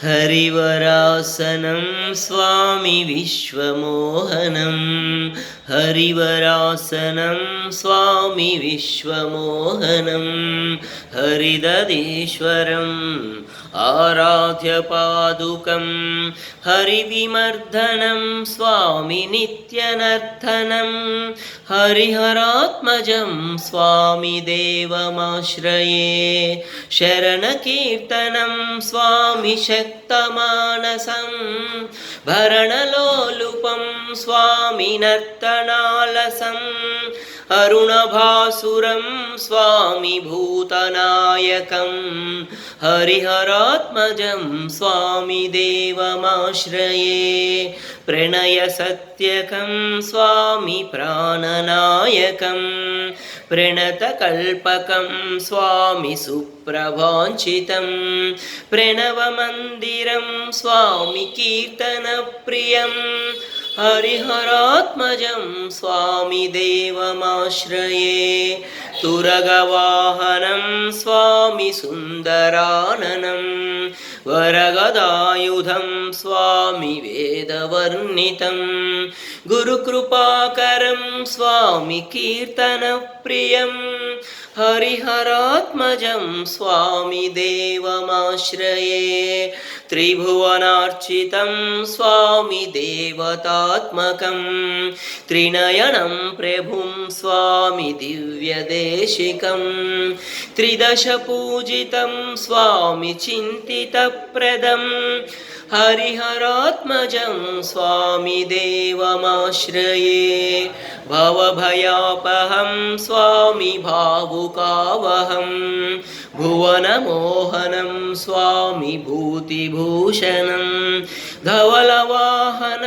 Harivarasanam स्वामी विश्वमोहनं Harivarasanam स्वामी विश्वमोहनं हरिदधीश्वरम् आराध्यपादुकं हरिविमर्दनं स्वामी नित्यनर्तनं हरिहरात्मजं स्वामी देवमाश्रये शरणकीर्तनं स्वामी शक्तमानसं भरणलोलुपं स्वामी नर्तनालसं अरुणभासुरं स्वामी भूतनायकं हरिहरात्मजं स्वामी देवमाश्रये प्रणयसत्यकं स्वामी प्राणनायकं प्रणतकल्पकं स्वामी सुप्रभाञ्चितं प्रणवमन्दिरं स्वामी कीर्तनप्रियं हरिहरात्मजं स्वामी देवमाश्रये तुरगवाहनं स्वामी सुन्दराननं वरगदायुधं स्वामी वेदवर्णितं गुरुकृपाकरं स्वामी कीर्तनप्रियं हरिहरात्मजं स्वामी देवमाश्रये त्रिभुवनार्चितं स्वामी देवतात्मकं त्रिनयनं प्रभुं स्वामी दिव्यदेशिकं त्रिदशपूजितं स्वामी चिन्तितप्रदं हरिहरात्मजं स्वामी देवमाश्रये भवभयापहं स्वामी भावुकावहं भुवनमोहनं स्वामी भूतिभूषणं धवलवाहनं